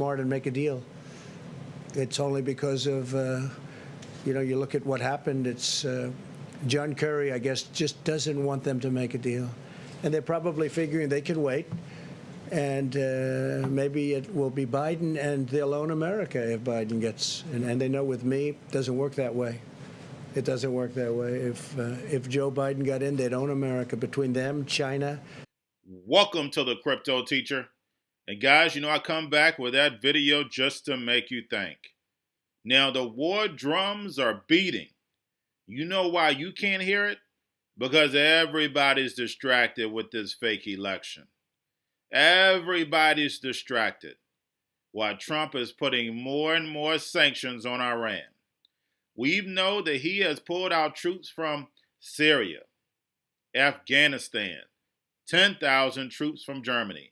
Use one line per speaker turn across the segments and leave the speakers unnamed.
smart and make a deal. It's only because of, you look at what happened. It's John Kerry, I guess, just doesn't want them to make a deal. And they're probably figuring they can wait. And maybe it will be Biden, and they'll own America if Biden gets. And they know with me, it doesn't work that way. It doesn't work that way. If Joe Biden got in, they'd own America. Between them, China.
Welcome to the Crypto Teacher. And guys, I come back with that video just to make you think. Now, the war drums are beating. You know why you can't hear it? Because everybody's distracted with this fake election. Everybody's distracted while Trump is putting more and more sanctions on Iran. We know that he has pulled out troops from Syria, Afghanistan, 10,000 troops from Germany.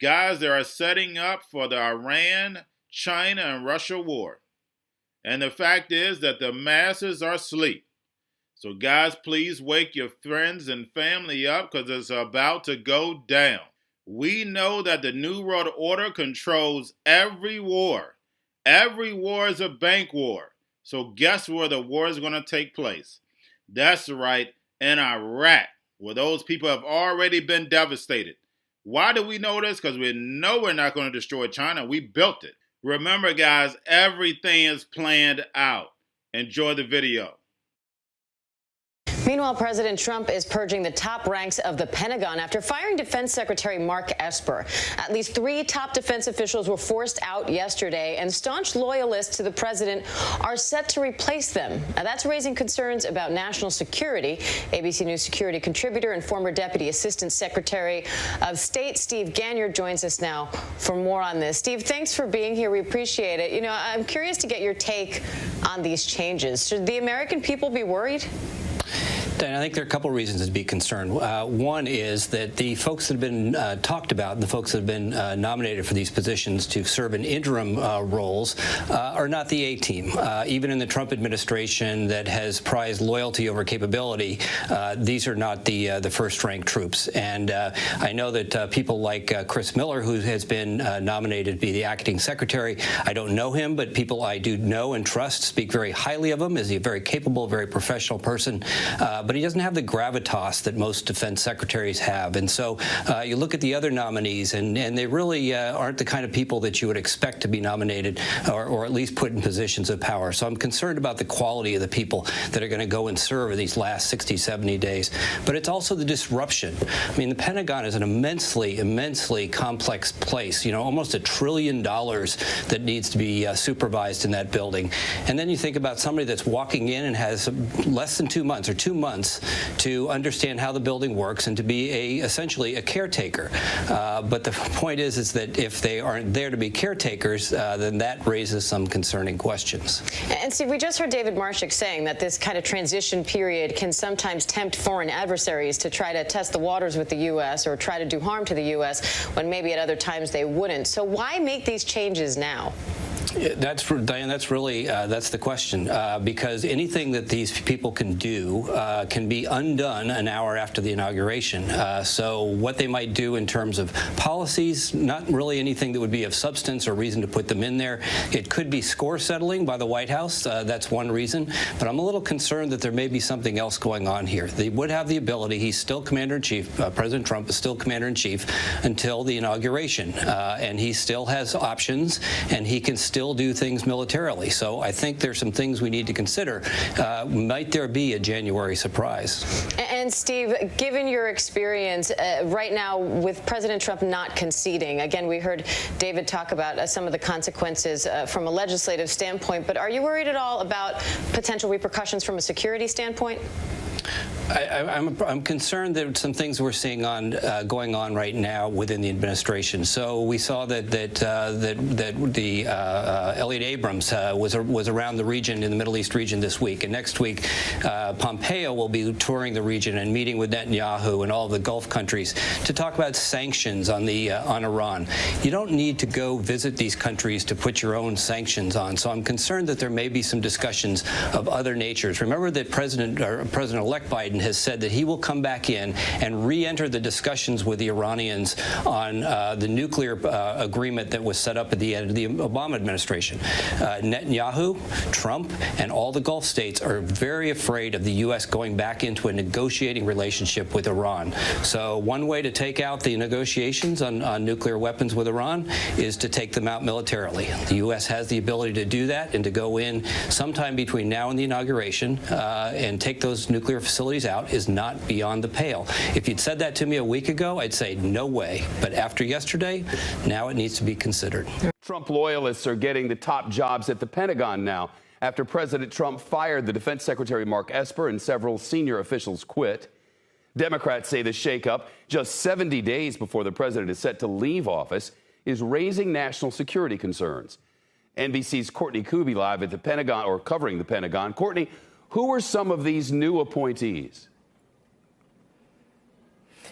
Guys, they are setting up for the Iran, China, and Russia war. And the fact is that the masses are asleep. So guys, please wake your friends and family up because it's about to go down. We know that the New World Order controls every war. Every war is a bank war. So guess where the war is going to take place? That's right, in Iraq, where those people have already been devastated. Why do we know this? Because we know we're not going to destroy China. We built it. Remember, guys, everything is planned out. Enjoy the video.
Meanwhile, President Trump is purging the top ranks of the Pentagon after firing Defense Secretary Mark Esper. At least 3 top defense officials were forced out yesterday, and staunch loyalists to the president are set to replace them. Now, that's raising concerns about national security. ABC News security contributor and former Deputy Assistant Secretary of State Steve Gardner joins us now for more on this. Steve, thanks for being here. We appreciate it. I'm curious to get your take on these changes. Should the American people be worried?
And I think there are a couple of reasons to be concerned. One is that the folks that have been talked about, the folks that have been nominated for these positions to serve in interim roles, are not the A-team. Even in the Trump administration that has prized loyalty over capability, these are not the first-rank troops. And I know that people like Chris Miller, who has been nominated to be the acting secretary, I don't know him, but people I do know and trust speak very highly of him. Is he a very capable, very professional person? But he doesn't have the gravitas that most defense secretaries have. And so you look at the other nominees, and they really aren't the kind of people that you would expect to be nominated or at least put in positions of power. So I'm concerned about the quality of the people that are going to go and serve in these last 60, 70 days. But it's also the disruption. I mean, the Pentagon is an immensely complex place, almost $1 trillion that needs to be supervised in that building. And then you think about somebody that's walking in and has less than 2 months or 2 months to understand how the building works and to be essentially a caretaker. But the point is that if they aren't there to be caretakers, then that raises some concerning questions.
And Steve, we just heard David Marshak saying that this kind of transition period can sometimes tempt foreign adversaries to try to test the waters with the U.S. or try to do harm to the U.S. when maybe at other times they wouldn't. So why make these changes now?
Diane, that's really that's the question, because anything that these people can do can be undone an hour after the inauguration. So what they might do in terms of policies, not really anything that would be of substance or reason to put them in there. It could be score settling by the White House. That's one reason. But I'm a little concerned that there may be something else going on here. They would have the ability. He's still commander-in-chief. President Trump is still commander-in-chief until the inauguration. And he still has options, and he can still do things militarily. So I think there's some things we need to consider. Might there be a January surprise?
And Steve, given your experience right now with President Trump not conceding, again, we heard David talk about some of the consequences from a legislative standpoint, but are you worried at all about potential repercussions from a security standpoint?
I'm concerned that some things we're seeing going on right now within the administration. So we saw that Elliot Abrams was around the region, in the Middle East region, this week, and next week Pompeo will be touring the region and meeting with Netanyahu and all of the Gulf countries to talk about sanctions on Iran. You don't need to go visit these countries to put your own sanctions on. So I'm concerned that there may be some discussions of other natures. Remember that President-elect Biden has said that he will come back in and re-enter the discussions with the Iranians on the nuclear agreement that was set up at the end of the Obama administration. Netanyahu, Trump, and all the Gulf states are very afraid of the U.S. going back into a negotiating relationship with Iran. So one way to take out the negotiations on nuclear weapons with Iran is to take them out militarily. The U.S. has the ability to do that and to go in sometime between now and the inauguration and take those nuclear facilities out is not beyond the pale. If you'd said that to me a week ago, I'd say no way. But after yesterday, now it needs to be considered.
Trump loyalists are getting the top jobs at the Pentagon now after President Trump fired the Defense Secretary Mark Esper and several senior officials quit. Democrats say the shakeup, just 70 days before the president is set to leave office, is raising national security concerns. NBC's Courtney Kuby live at the Pentagon, or covering the Pentagon. Courtney, who are some of these new appointees?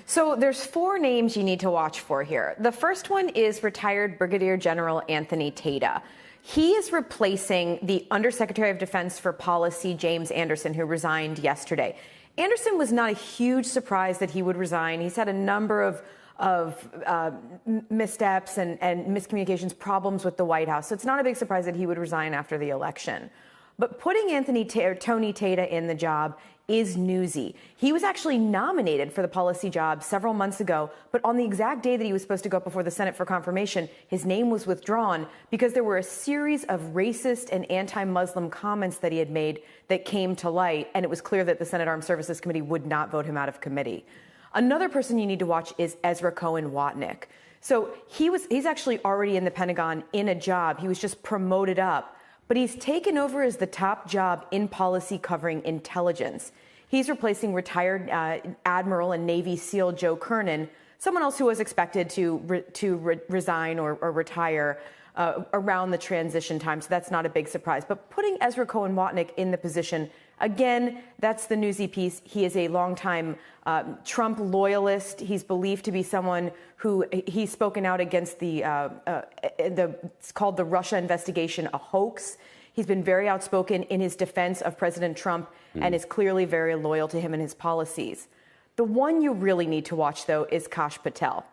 So there's 4 names you need to watch for here. The first one is retired Brigadier General Anthony Tata. He is replacing the Undersecretary of Defense for Policy, James Anderson, who resigned yesterday. Anderson was not a huge surprise that he would resign. He's had a number of missteps and miscommunications, problems with the White House. So it's not a big surprise that he would resign after the election. But putting Tony Tata in the job is newsy. He was actually nominated for the policy job several months ago, but on the exact day that he was supposed to go up before the Senate for confirmation, his name was withdrawn because there were a series of racist and anti-Muslim comments that he had made that came to light, and it was clear that the Senate Armed Services Committee would not vote him out of committee. Another person you need to watch is Ezra Cohen Watnick. So he's actually already in the Pentagon in a job. He was just promoted up, but he's taken over as the top job in policy covering intelligence. He's replacing retired Admiral and Navy SEAL Joe Kernan, someone else who was expected to resign or retire around the transition time. So that's not a big surprise. But putting Ezra Cohen Watnick in the position, again, that's the newsy piece. He is a longtime Trump loyalist. He's believed to be someone who he's spoken out against it's called the Russia investigation a hoax. He's been very outspoken in his defense of President Trump and is clearly very loyal to him and his policies. The one you really need to watch, though, is Kash Patel.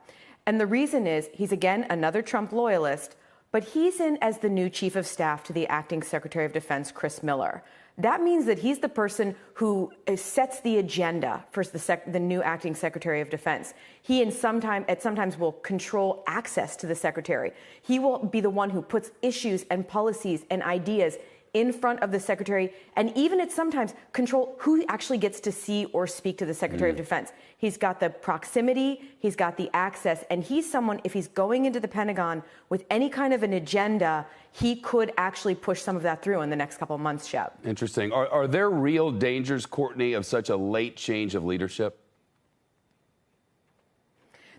And the reason is he's, again, another Trump loyalist, but he's in as the new chief of staff to the acting Secretary of Defense, Chris Miller. That means that he's the person who sets the agenda for the new acting Secretary of Defense. He sometimes will control access to the secretary. He will be the one who puts issues and policies and ideas in front of the secretary, and even at sometimes control who actually gets to see or speak to the Secretary of Defense. He's got the proximity, he's got the access, and he's someone, if he's going into the Pentagon with any kind of an agenda, he could actually push some of that through in the next couple of months, Shep.
Interesting. Are there real dangers, Courtney, of such a late change of leadership?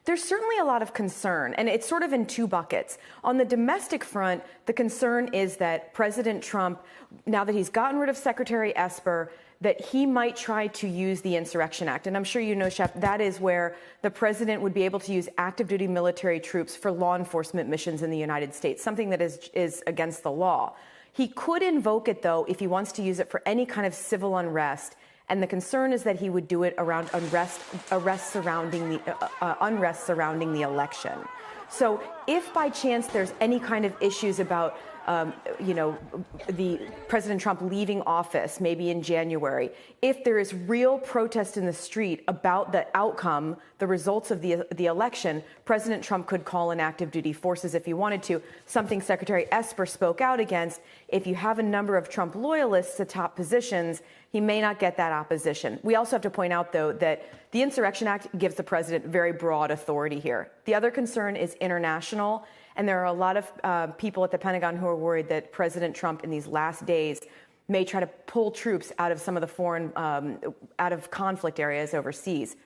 There's certainly a lot of concern, and it's sort of in 2 buckets. On the domestic front, the concern is that President Trump, now that he's gotten rid of Secretary Esper, that he might try to use the Insurrection Act. And I'm sure you know, Shep, that is where the president would be able to use active duty military troops for law enforcement missions in the United States, something that is against the law. He could invoke it, though, if he wants to use it for any kind of civil unrest. And the concern is that he would do it around unrest surrounding the election. So if by chance there's any kind of issues about, the President Trump leaving office, maybe in January, if there is real protest in the street about the outcome, the results of the election, President Trump could call in active duty forces if he wanted to, something Secretary Esper spoke out against. If you have a number of Trump loyalists at top positions, he may not get that opposition. We also have to point out, though, that the Insurrection Act gives the president very broad authority here. The other concern is international, and there are a lot of people at the Pentagon who are worried that President Trump in these last days may try to pull troops out of some of the foreign, out of conflict areas overseas.